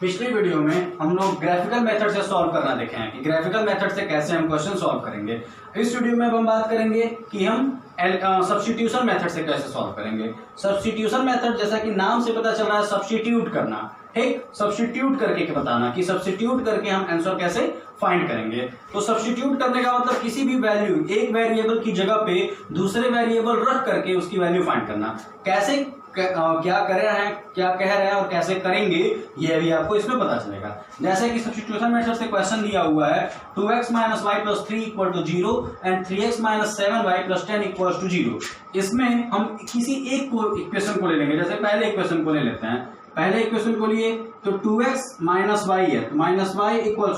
पिछली वीडियो में हम लोग ग्राफिकल मेथड से सॉल्व करना देखे हैं कि ग्राफिकल मेथड से कैसे हम क्वेश्चन सॉल्व करेंगे। इस वीडियो में अब हम बात करेंगे कि हम सब्स्टिट्यूशन मेथड से कैसे सॉल्व करेंगे। सब्स्टिट्यूशन मेथड जैसा कि नाम से पता चल रहा है सब्स्टिट्यूट करना, ठीक, सब्स्टिट्यूट करके बताना कि सब्स्टिट्यूट करके हम आंसर कैसे फाइंड करेंगे। तो सब्स्टिट्यूट करने का मतलब किसी भी वैल्यू, एक वेरिएबल की जगह पे दूसरे वेरिएबल रख करके उसकी वैल्यू फाइंड करना। कैसे क्या कर रहे हैं, क्या कह रहे हैं और कैसे करेंगे ये अभी आपको इसमें पता चलेगा। जैसे कि सब्स्टिट्यूशन मेथड से क्वेश्चन दिया हुआ है 2x - y + 3 = 0 and 3x - 7y + 10 = 0। इसमें हम किसी एक को इक्वेशन को ले लेंगे। जैसे पहले इक्वेशन को ले लेते हैं। पहले इक्वेशन को लिए तो 2x - y है, तो -y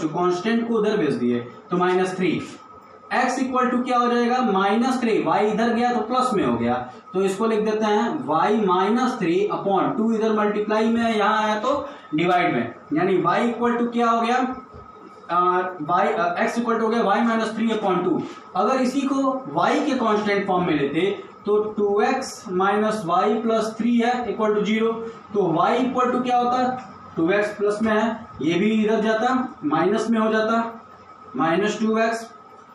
= कांस्टेंट को उधर भेज दिए तो -3। x इक्वल टू क्या हो जाएगा -3, y इधर गया तो प्लस में हो गया तो इसको लिख देते हैं y - 3 अपॉन 2 इधर मल्टीप्लाई में है, यहाँ आया तो डिवाइड में, यानी y इक्वल टू क्या हो गया x इक्वल टू हो गया y - 3 अपॉन 2। अगर इसी को y के कांस्टेंट फॉर्म में लेते तो 2x - y + 3 है इक्वल टू 0, तो y इक्वल टू क्या होता 2x प्लस में है, ये भी इधर जाता माइनस में हो जाता -2x,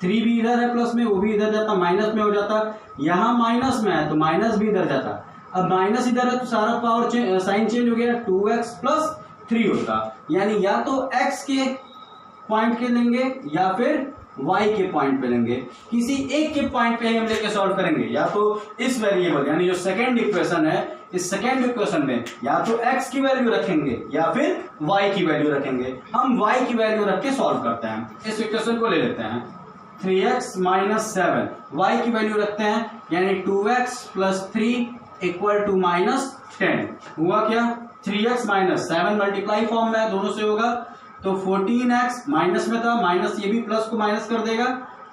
3 भी इधर है प्लस में, वो भी इधर जाता माइनस में हो जाता, यहाँ माइनस में है तो माइनस भी इधर जाता। अब माइनस इधर है तो सारा पावर साइन चेंज हो गया, 2x + 3 होता, यानी या तो x के पॉइंट के लेंगे या फिर y के पॉइंट पे लेंगे। किसी एक के पॉइंट पे हम लेके सॉल्व करेंगे, या तो इस वेरिएबल यानी जो सेकेंड इक्वेशन है, इस सेकेंड इक्वेशन में या तो x की वैल्यू रखेंगे या फिर y की वैल्यू रखेंगे। हम y की वैल्यू रख के सॉल्व करते हैं। इस इक्वेशन को ले लेते हैं 3x - 7, y की वैल्यू रखते हैं यानी 2x + 3 = -10। हुआ क्या 3x - 7 मल्टीप्लाई फॉर्म में दोनों से होगा तो 14x माइनस में था, माइनस ये भी प्लस को माइनस कर देगा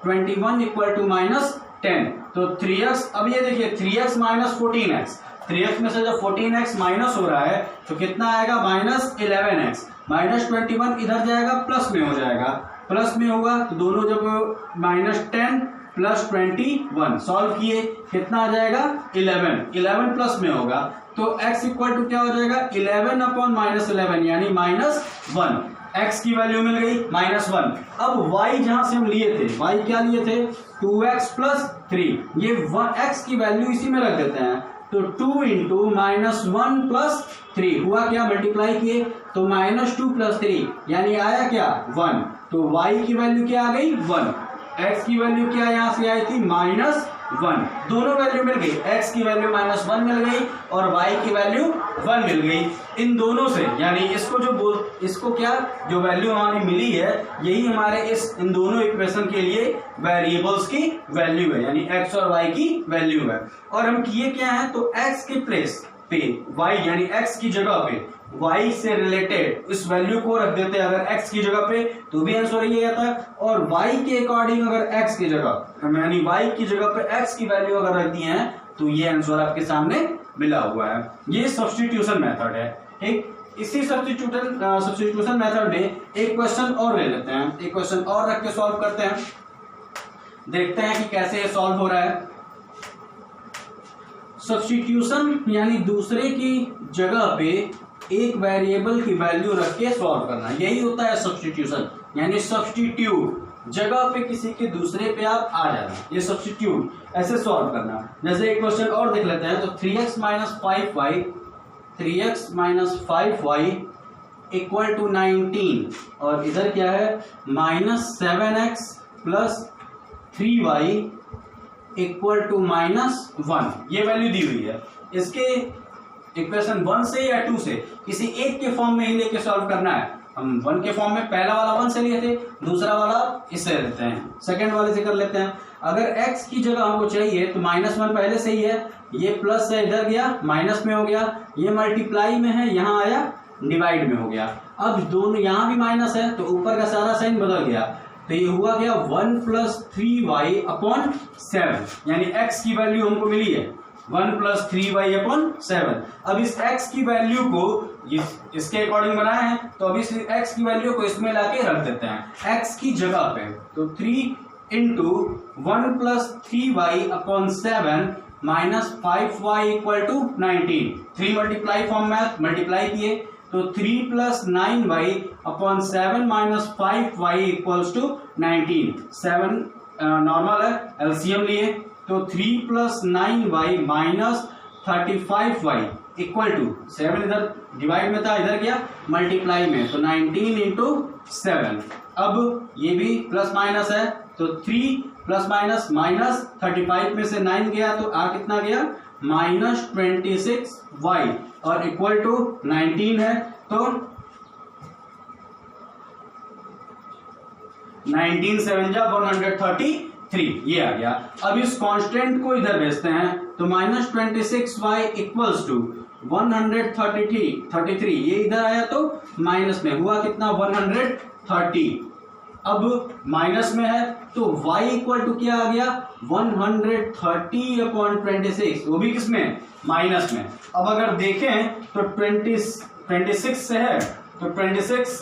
21 = -10। तो 3x, अब ये देखिए 3x - 14x, 3x में से जब 14x माइनस हो रहा है तो कितना आएगा -11x, -21 इधर जाएगा प्लस में हो जाएगा, प्लस में होगा तो दोनों जब -10 + 21 सॉल्व किए कितना आ जाएगा 11 प्लस में होगा तो x इक्वल टू क्या हो जाएगा 11 अपॉन -11 यानी -1। x की वैल्यू मिल गई -1। अब y जहां से हम लिए थे, y क्या लिए थे 2x + 3, ये x की वैल्यू इसी में रख देते हैं तो 2 × -1 + 3 हुआ क्या, मल्टीप्लाई किए तो -2 + 3 यानी आया क्या 1, तो y की वैल्यू क्या आ गई 1, x की वैल्यू क्या यहां से आई थी -1। दोनों वैल्यू मिल गई, x की वैल्यू -1 मिल गई और y की वैल्यू 1 मिल गई। इन दोनों से यानी इसको क्या जो वैल्यू हमारी मिली है यही हमारे इन दोनों इक्वेशन के लिए वेरिएबल्स की वैल्यू है, यानी x और y की वैल्यू है। और हम किए क्या है तो x के प्लेस पे y यानी x की जगह पे y से रिलेटेड इस वैल्यू को रख देते हैं अगर x की जगह पे तो भी आंसर यही आता है, और y के अकॉर्डिंग अगर x की जगह यानी y की जगह पे x की वैल्यू अगर रहती है तो ये आंसर आपके सामने मिला हुआ है। ये सब्स्टिट्यूशन मेथड है, ठीक। इसी सब्स्टिट्यूशन मेथड में एक क्वेश्चन और ले लेते हैं, एक क्वेश्चन और रख के सॉल्व करते हैं, देखते हैं कि कैसे ये सॉल्व हो रहा है। सब्स्टिट्यूशन यानी दूसरे की जगह पे एक वेरिएबल की वैल्यू रख के सॉल्व करना, यही होता है सब्स्टिट्यूशन, यानी सब्स्टिट्यूट जगह पे किसी के दूसरे पे आप आ जाना, ये सब्स्टिट्यूट ऐसे सॉल्व करना। जैसे एक क्वेश्चन और देख लेते हैं तो 3x - 5y = 19 और इधर क्या है -7x + 3y = -1, ये वैल्यू दी हुई है। इसके इक्वेशन 1 से या 2 से किसी एक के फॉर्म में ही लेके सॉल्व करना है। हम 1 के फॉर्म में पहला वाला 1 से लिए थे, दूसरा वाला इससे लेते हैं, सेकंड वाले से कर लेते हैं। अगर x की जगह हमको चाहिए तो -1 पहले से ही है, ये प्लस है इधर गया माइनस में हो गया, ये मल्टीप्लाई में है यहाँ आया डिवाइड में हो गया। अब दोनों यहाँ भी माइनस है तो ऊपर का सारा साइन बदल गया तो ये हुआ गया 1 + 3y अपॉन 7, यानी x की वैल्यू हमको मिली है 1 + 3y अपॉन 7। अब इस x की वैल्यू को इसके अकॉर्डिंग बनाए हैं तो अब इस x की वैल्यू को इसमें लाके रख देते हैं x की जगह पे, तो 3 × 1 + 3y upon 7 -5y = 19। 3 multiply form में मल्टीप्लाई किए तो 3 plus 9y upon 7 minus 5y equals to 19। 7 normal है, एलसीएम लिए तो 3 plus 9y minus 35y equal to 7 इधर डिवाइड में था, इधर क्या मल्टीप्लाई में, तो 19 इंटू 7। अब ये भी प्लस माइनस है तो 3 प्लस माइनस माइनस 35 में से 9 गया तो आ कितना गया माइनस 26y और इक्वल टू 19 है तो 19 7 जा 133 ये आ गया। अब इस कांस्टेंट को इधर भेजते हैं तो माइनस 26y इक्वल्स टू 133 ये इधर आया तो माइनस में हुआ कितना 130। अब माइनस में है तो y इक्वल टू क्या आ गया 130 अपॉन 26, वो भी किसमें माइनस में। अब अगर देखें तो 26 से है तो 26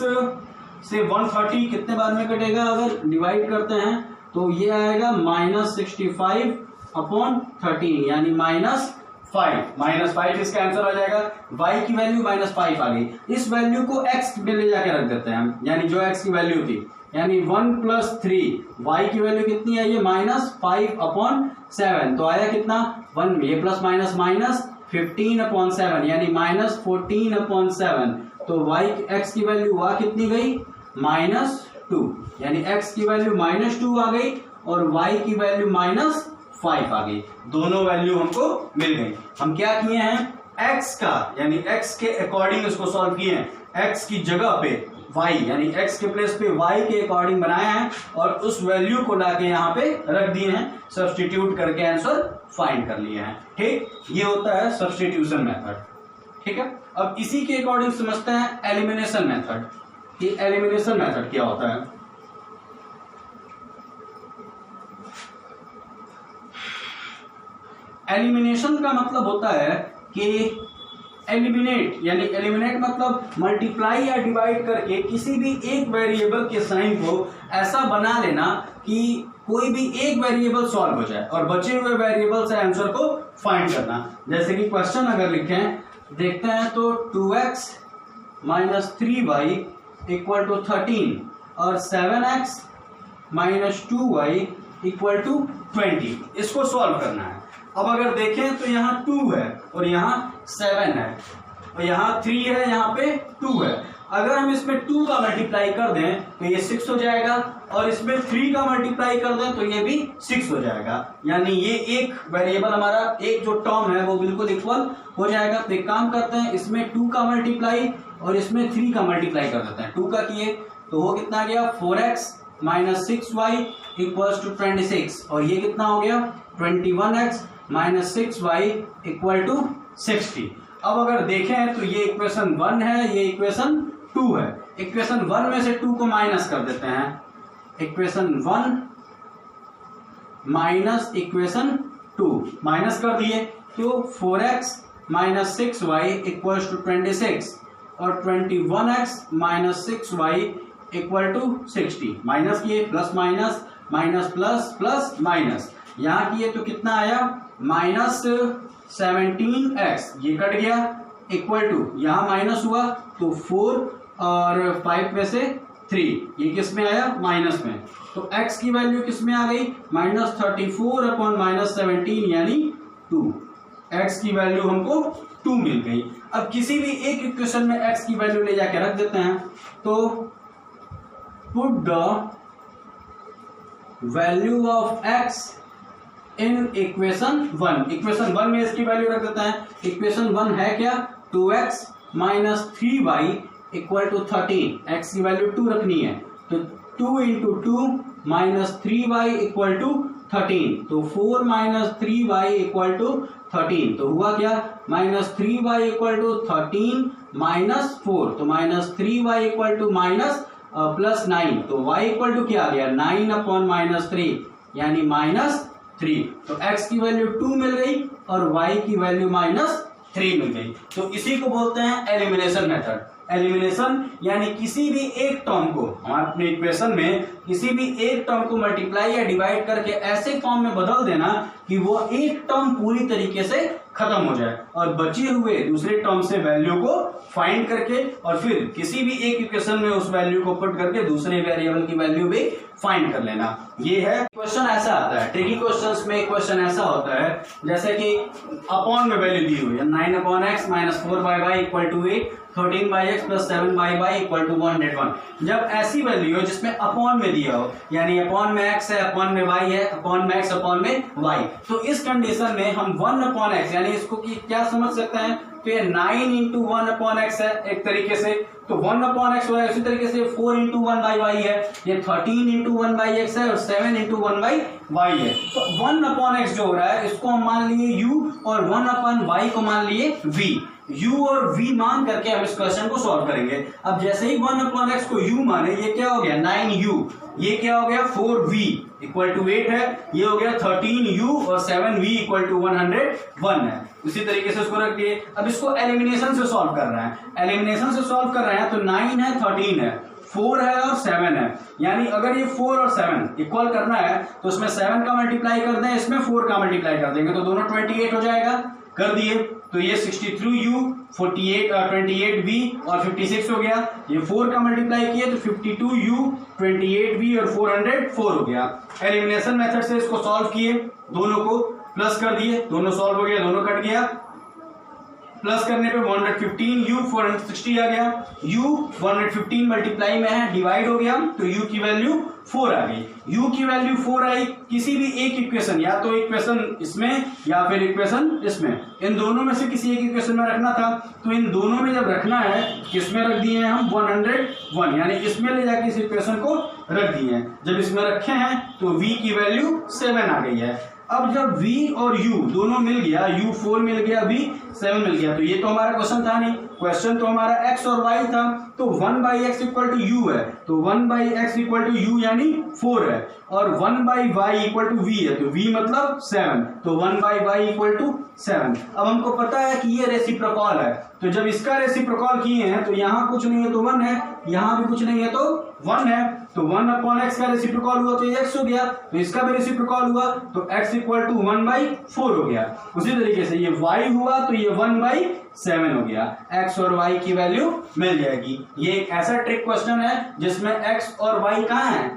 से 130 कितने बार में कटेगा, अगर डिवाइड करते हैं तो ये आएगा माइनस 65 अपॉन 13 यानी -5 इसका आंसर आ जाएगा। y की वैल्यू -5 आ गई। इस वैल्यू को x में ले जाके रख देते हैं हम, यानी जो x की वैल्यू थी यानी 1 प्लस 3 y की वैल्यू कितनी आई है -5 अपॉन 7 तो आया कितना 1, ये प्लस माइनस माइनस 15 अपॉन 7 यानी -14 अपॉन 7 तो y x की वैल्यू हुआ कितनी गई -2 यानी x की वैल्यू -2 आ गई और y की वैल्यू -5 आ गई। दोनों वैल्यू हमको मिल गई। हम क्या किए हैं x का यानी x के अकॉर्डिंग इसको सॉल्व किए हैं, x की जगह पे y यानी x के प्लेस पे y के अकॉर्डिंग बनाया है और उस वैल्यू को लाके यहाँ पे रख दिए हैं, सब्स्टिट्यूट करके आंसर फाइंड कर लिए हैं। ठीक, ये होता है सब्स्टिट्यूशन मेथड। ठीक है, अब इसी के अकॉर्डिंग समझते हैं एलिमिनेशन मेथड कि एलिमिनेशन मेथड क्या होता है। एलिमिनेशन का मतलब होता है कि एलिमिनेट यानी एलिमिनेट मतलब मल्टीप्लाई या डिवाइड करके किसी भी एक वेरिएबल के साइन को ऐसा बना लेना कि कोई भी एक वेरिएबल सॉल्व हो जाए और बचे हुए वेरिएबल से आंसर को फाइंड करना। जैसे कि क्वेश्चन अगर लिखें देखते हैं तो 2x minus 3y equal to 13 और 7x minus 2y equal to 20, इसको सॉल्व करना है। अब अगर देखें तो यहाँ 2 है और यहाँ 7 है और यहाँ 3 है, यहाँ पे 2 है। अगर हम इसमें 2 का मल्टीप्लाई कर दें तो ये 6 हो जाएगा और इसमें 3 का मल्टीप्लाई कर दें तो ये भी 6 हो जाएगा, यानी ये एक वेरिएबल हमारा एक जो टर्म है वो बिल्कुल इक्वल हो जाएगा। तो एक काम करते हैं इसमें 2 का मल्टीप्लाई और इसमें 3 का मल्टीप्लाई कर देते हैं। 2 का किए तो वो कितना गया 4x minus 6y equals to 26 और ये कितना हो गया 21x minus 6y equal to 60। अब अगर देखें तो ये इक्वेशन 1 है, ये इक्वेशन 2 है। इक्वेशन 1 में से 2 को माइनस कर देते हैं, इक्वेशन 1 माइनस इक्वेशन 2 माइनस कर दिए तो 4x minus 6y equals to 26 और 21x minus 6y equal to 60। Minus किए plus minus minus plus plus minus, यहाँ किए तो कितना आया माइनस 17x, ये कट गया इक्वल टू यहाँ माइनस हुआ तो 4 और 5 में से 3, ये किस में आया माइनस में, तो x की वैल्यू किस में आ गई -34 अपॉन -17 यानी 2। x की वैल्यू हमको 2 मिल गई। अब किसी भी एक इक्वेशन में x की वैल्यू ले जाके रख देते हैं तो put the value of x in equation 1। Equation 1 में इसकी वैल्यू रख देते हैं। इक्वेशन 1 है क्या 2x minus 3y equal to 13, x की वैल्यू 2 रखनी है तो 2 into 2 minus 3y equal to 13, तो 4 माइनस 3y इक्वल टू 13, तो हुआ क्या minus 3y equal to 13 minus 4, तो minus 3y equal to minus plus 9, तो y इक्वल टू क्या आ गया 9 अपॉन माइनस 3 यानी -3, तो x की वैल्यू 2 मिल गई और y की वैल्यू -3 मिल गई। तो इसी को बोलते हैं एलिमिनेशन मेथड। एलिमिनेशन यानी किसी भी एक टर्म को हमारे अपने इक्वेशन में किसी भी एक टर्म को मल्टीप्लाई या डिवाइड करके ऐसे फॉर्म में बदल देना कि वो एक टर्म पूरी तरीके से खत्म हो जाए और बचे हुए दूसरे टर्म से वैल्यू को फाइंड करके और फिर किसी भी एक इक्वेशन में उस वैल्यू को पुट करके दूसरे वेरिएबल की वैल्यू भी फाइंड कर लेना। ये है क्वेश्चन। ऐसा आता है ट्रिकी क्वेश्चंस में, क्वेश्चन ऐसा होता है जैसे कि अपॉन में वैल्यू दी हुई है 9/x minus 4/y equal to 8, 13/x plus 7/y equal to 101। जब ऐसी वैल्यू हो जिसमें अपॉन में दिया हो, यानी अपॉन में x है, अपॉन में y है, अपॉन में x, अपॉन में y, तो इस कंडीशन में हम 1/x यानी इसको क्या समझ सकते हैं, तो ये 9 इंटू 1/x है एक तरीके से, तो 1/x हो रहा है। उसी तरीके से 4 इंटू 1/y है, ये 13 इंटू 1/x है और 7 इंटू 1/y है। तो 1/x जो हो रहा है इसको हम मान लिए u और 1/y को मान लिए v। u और v मान करके हम इस क्वेश्चन को सॉल्व करेंगे। अब जैसे ही 1/x को u माने, ये क्या हो गया 9u, ये क्या हो गया 4v इक्वल टू 8 है, ये हो गया 13u और 7v इक्वल टू 101 है। उसी तरीके से उसको रख दिए। अब इसको एलिमिनेशन से सॉल्व कर रहे हैं, एलिमिनेशन से सॉल्व कर रहे हैं तो 9 है, 13 है, 4 है और 7 है, यानी अगर ये 4 और 7 इक्वल करना है तो इसमें 7 का मल्टीप्लाई कर दें, इसमें 4 का मल्टीप्लाई कर देंगे तो दोनों 28 हो जाएगा। कर दिए तो ये 63u 28v और 56 हो गया। ये 4 का मल्टीप्लाई किए तो 52u 28v और 404 हो गया। एलिमिनेशन मेथड से इसको सॉल्व किए, दोनों को प्लस कर दिए, दोनों सॉल्व हो गया, दोनों कट गया। प्लस करने पे 115u 460 आ गया। u 115 मल्टीप्लाई में है, डिवाइड हो गया तो u की वैल्यू 4 आ गई। u की वैल्यू 4 आई। किसी भी एक इक्वेशन, या तो इक्वेशन इसमें या फिर इक्वेशन इसमें, इन दोनों में से किसी एक इक्वेशन में रखना था, तो इन दोनों में जब रखना है किसमें रख दिए हैं हम 101, यानी इसमें ले जाके इस इक्वेशन को रख दिए हैं। जब इसमें रखे हैं तो v की वैल्यू 7 आ गई है। अब जब v और u दोनों मिल गया, u 4 मिल गया, v 7 मिल गया, तो ये तो हमारा क्वेश्चन था नहीं, क्वेश्चन तो हमारा x और y था। तो 1/x इक्वल टू u है, तो 1/x इक्वल टू u यानी 4 है, और 1/y इक्वल टू v है, तो v मतलब 7, तो 1/y इक्वल टू 7। अब हमको पता है कि ये रेसिप्रोकल है, तो जब इसका रेसिप्रोकल किए हैं तो यहाँ कुछ नहीं है तो 1 है, यहाँ भी कुछ नहीं है तो 1 है, तो 1/x का रेसिप्रोकल हुआ तो ये x हो गया, तो इसका भी रेसिप्रोकल हुआ तो x इक्वल टू 1/4 हो गया। उसी तरीके से ये y हुआ तो ये 1/7 हो गया। x और y की वैल्यू मिल जाएगी। ये एक ऐसा ट्रिक क्वेश्चन है जिसमें x और y कहाँ है।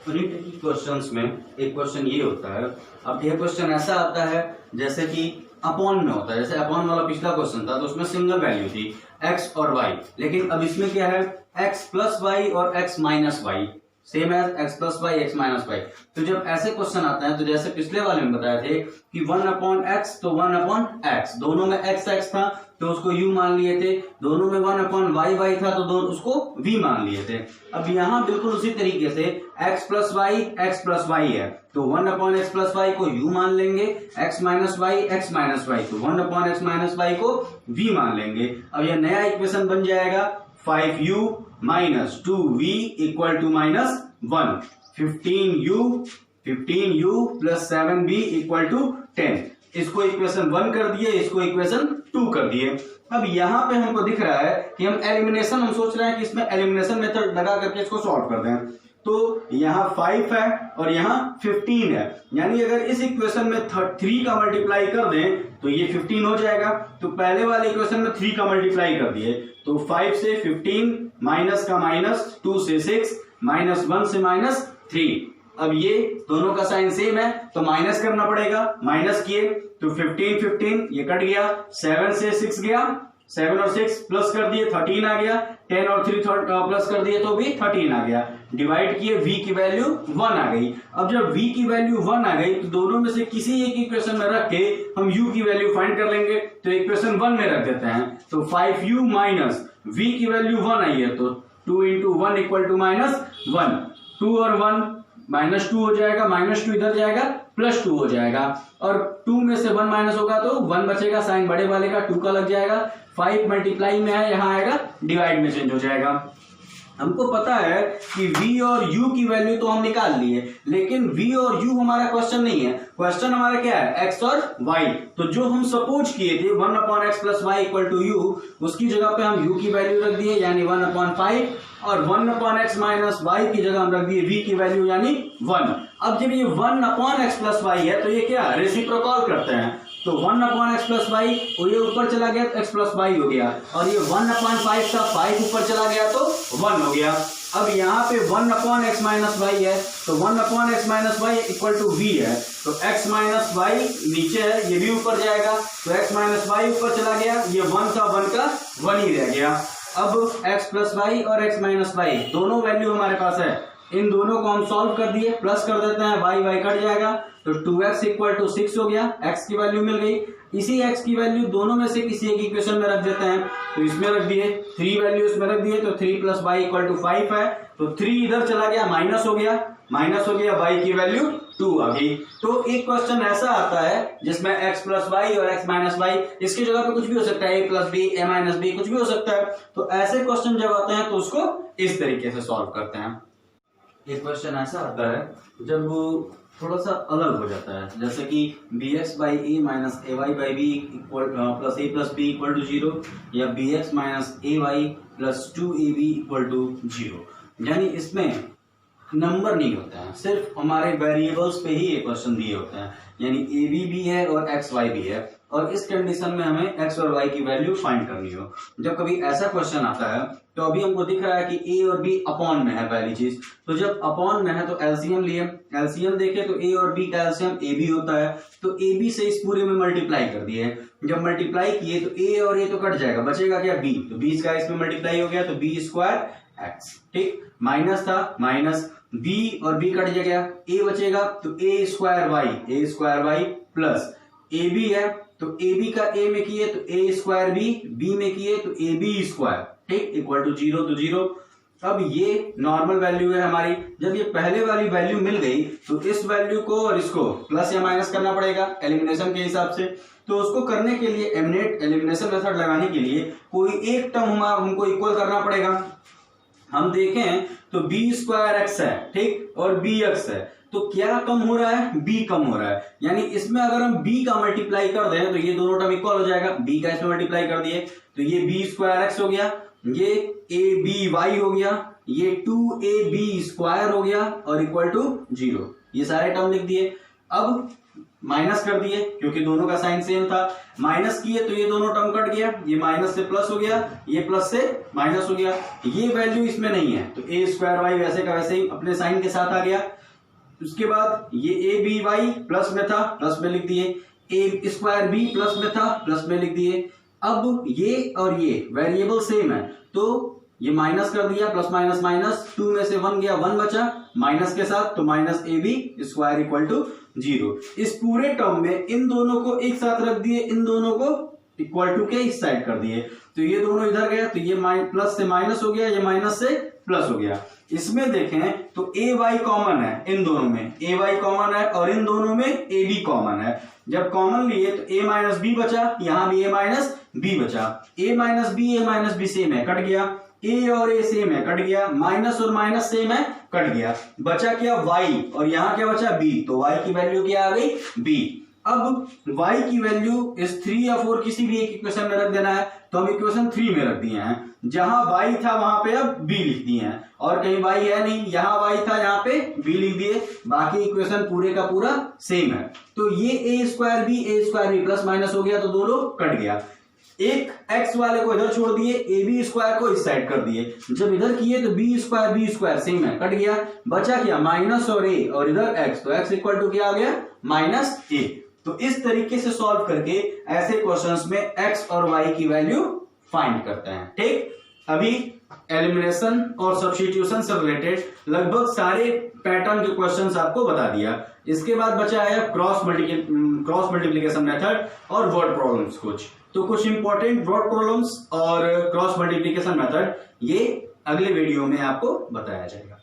ट्रिकी क्वेश्चंस में एक क्वेश्चन ये होता है, अब यह क्वेश्चन ऐसा आता है जैसे कि अपॉन में होता है, जैसे अपॉन वाला पिछला क्वेश्चन था तो उसमें सिंगल वैल्यू थी x और y, लेकिन अब इसमें क्या है x प्लस वाई और x minus y, same as x plus y x minus y. तो जब ऐसे क्वेश्चन आते हैं तो जैसे पिछले वाले में बताए थे कि 1/x तो 1/x, दोनों में x था तो उसको u मान लिए थे, दोनों में 1/y था तो दोनों उसको v मान लिए थे। अब यहाँ बिल्कुल उसी तरीके से x प्लस वाई है तो 1/x प्लस वाई को u मान लेंगे, x माइनस वाई तो 1/x माइनस वाई को v मान लेंगे। अब यह नया इक्वेशन बन जाएगा 5u minus 2v equal to -1, 15u plus 7v equal to 10। इसको इक्वेशन 1 कर दिए, इसको इक्वेशन 2 कर दिए। अब यहाँ पे हमको दिख रहा है कि हम सोच रहे हैं कि इसमें एलिमिनेशन मेथड लगा करके इसको सॉल्व कर दें। तो यहाँ 5 है और यहाँ 15 है, यानी अगर इस इक्वेशन में 3 का मल्टीप्लाई कर दें तो ये 15 हो जाएगा। तो पहले वाले इक्वेशन में 3 का मल्टीप्लाई कर दिए तो 5 से 15, माइनस का माइनस, 2 से 6, -1 से -3। अब ये दोनों का साइन सेम है तो माइनस करना पड़ेगा, माइनस किए तो 15 ये कट गया, 7 से 6 गया, 7 और 6 प्लस कर दिए 13 आ गया, 10 और 3 प्लस कर दिए तो भी 13 आ गया। डिवाइड किए v की वैल्यू 1 आ गई। अब जब v की वैल्यू 1 आ गई तो दोनों में से किसी एक इक्वेशन में रख के हम u की वैल्यू फाइंड कर लेंगे, तो इक्वेशन 1 में रख देते हैं। तो 5u माइनस v की वैल्यू 1 आई है तो 2 इंटू 1 इक्वल टू -1, 2 और 1 -2 हो जाएगा, -2 इधर जाएगा, +2 हो जाएगा, और 2 में से 1 माइनस होगा तो 1 बचेगा, साइन बड़े वाले का 2 का लग जाएगा। 5 मल्टीप्लाई में है, यहाँ आएगा डिवाइड में चेंज हो जाएगा। हमको पता है कि v और u की वैल्यू तो हम निकाल लिए, लेकिन v और u हमारा क्वेश्चन नहीं है। क्वेश्चन हमारा क्या है x और y। तो जो हम सपोज किए थे 1/x plus y equal to u, उसकी जगह पे हम u की वैल्यू रख दिए यानी 1/5, और 1/x माइनस वाई की जगह हम रख दिए v की वैल्यू यानी 1। अब जब ये 1/x प्लस वाई है तो ये क्या रेसिप्रोकल करते हैं, तो 1/x प्लस वाई, और ये ऊपर चला गया तो x प्लस वाई हो गया, और ये 1/5 था, 5 ऊपर चला गया तो 1 हो गया। अब यहाँ पे 1/x माइनस वाई है, तो 1/x minus y equal to v है, तो x माइनस वाई नीचे है, ये भी ऊपर जाएगा, तो x माइनस वाई ऊपर चला गया, ये 1 था, 1 का 1 ही रह गया। अब x प्लस वाई और x माइनस वाई दोनों वैल्यू हमारे पास है, इन दोनों को हम सॉल्व कर दिए, प्लस कर देते हैं, y कट जाएगा, तो 2x इक्वल टू 6 हो गया, x की वैल्यू मिल गई। इसी x की वैल्यू दोनों में से किसी एक इक्वेशन में रख देते हैं, तो इसमें रख दिए, 3 वैल्यू इसमें रख दिए, तो 3 प्लस वाई इक्वल टू 5 है, तो 3 इधर चला गया, माइनस हो गया, y की वैल्यू 2 आ गई। तो एक क्वेश्चन ऐसा आता है जिसमें x प्लस वाई और x माइनस वाई, इसकी जगह पे कुछ भी हो सकता है, a plus b, a minus b, कुछ भी हो सकता है। तो ऐसे क्वेश्चन जब आते हैं तो उसको इस तरीके से सॉल्व करते हैं। एक क्वेश्चन ऐसा आता है जब वो थोड़ा सा अलग हो जाता है, जैसे कि bx by a minus a y by b plus a plus b equal to 0, या bx minus a y plus 2ab equal to 0, यानी इसमें नंबर नहीं होता है, सिर्फ हमारे वेरिएबल्स पे ही ये क्वेश्चन दिए होते हैं, यानी ए बी भी है और एक्स वाई भी है, और इस कंडीशन में हमें एक्स और वाई की वैल्यू फाइंड करनी हो। जब कभी ऐसा क्वेश्चन आता है तो अभी हमको दिख रहा है कि ए और बी अपॉन में है पहली चीज, तो जब अपॉन में है तो एलसीएम लिए, एलसीएम देखे तो ए और बी का एलसीएम ए बी होता है, तो ए बी से इस पूरे में मल्टीप्लाई कर दिए, जब मल्टीप्लाई किए तो ए और ए तो कट जाएगा, बचेगा क्या बी, तो बी का इसमें मल्टीप्लाई हो गया, तो बी स्क्वायर एक्स, ठीक, माइनस था माइनस, बी और बी कट जाएगा, ए बचेगा, तो a square y plus a b है, तो ए बी का ए में किए तो ए स्क्वायर बी में किए तो ए बी स्क्वायर, ठीक, इक्वल टू 0, तो 0। अब ये नॉर्मल वैल्यू है हमारी, जब ये पहले वाली वैल्यू मिल गई तो इस वैल्यू को और इसको प्लस या माइनस करना पड़ेगा एलिमिनेशन के हिसाब से। तो उसको करने के लिए एलिमिनेशन मेथड लगाने के लिए कोई एक टर्म हमको इक्वल करना पड़ेगा। हम देखें तो बी स्क्वायर एक्स है, ठीक, और बी एक्स है, तो क्या कम हो रहा है, b कम हो रहा है, यानी इसमें अगर हम b का मल्टीप्लाई कर दें तो ये दोनों टर्म इक्वल हो जाएगा, b का इसमें मल्टीप्लाई कर दिए तो ये b स्क्वायर एक्स हो गया, ये a b y हो गया, ये 2ab स्क्वायर हो गया और इक्वल टू 0, ये सारे टर्म लिख दिए। अब माइनस कर दिए क्योंकि दोनों का साइन सेम था, माइनस किए तो ये दोनों टर्म कट गया, ये माइनस से प्लस हो गया, ये प्लस से माइनस हो गया, ये वैल्यू इसमें नहीं है, तो a स्क्वायर वाई वैसे का वैसे ही अपने साइन के साथ आ गया। उसके बाद ये ए बी वाई प्लस में था, प्लस में लिख दिए, ए स्क्वायर बी प्लस में था, प्लस में लिख दिए। अब ये और ये वेरिएबल सेम है तो ये माइनस कर दिया, प्लस माइनस माइनस, 2 में से 1 गया, 1 बचा माइनस के साथ, तो minus a b square equal to 0। इस पूरे टर्म में इन दोनों को एक साथ रख दिए, इन दोनों को इक्वल टू के इस साइड कर दिए, तो ये दोनों इधर गया, तो ये प्लस से माइनस हो गया, ये माइनस से प्लस हो गया। इसमें देखें तो ए वाई कॉमन है, इन दोनों में ए वाई कॉमन है और इन दोनों में ए बी कॉमन है। जब कॉमन लिए तो ए माइनस बी बचा, यहां भी ए माइनस बी बचा, ए माइनस बी सेम है, कट गया, ए और ए सेम है, कट गया, माइनस और माइनस सेम है, कट गया, बचा क्या वाई, और यहां क्या बचा बी, तो वाई की वैल्यू क्या आ गई बी। अब y की वैल्यू इस 3 या 4 किसी भी एक इक्वेशन में रख देना है, तो हम इक्वेशन 3 में रख दिए हैं, जहां y था वहां पे अब b लिख दिए हैं, और कहीं y है नहीं, यहां y था यहां पे b लिख दिए, बाकी इक्वेशन पूरे का पूरा सेम है। तो ये a square b plus minus हो गया, तो दोनों कट गया, एक x वाले को इधर छोड़ दिए, ए बी स्क्वायर को इस साइड कर दिए, जब इधर किए तो बी स्क्वायर सेम है, कट गया, बचा क्या माइनस और a और इधर x, तो x इक्वल टू क्या आ गया माइनस a। तो इस तरीके से सॉल्व करके ऐसे क्वेश्चंस में x और y की वैल्यू फाइंड करते हैं, ठीक। अभी एलिमिनेशन और सब्स्टिट्यूशन से रिलेटेड लगभग सारे पैटर्न के क्वेश्चंस आपको बता दिया। इसके बाद बचा है क्रॉस मल्टीप्लिकेशन मेथड और वर्ड प्रॉब्लम्स कुछ, तो कुछ इंपॉर्टेंट वर्ड प्रॉब्लम्स और क्रॉस मल्टीप्लिकेशन मेथड ये अगले वीडियो में आपको बताया जाएगा।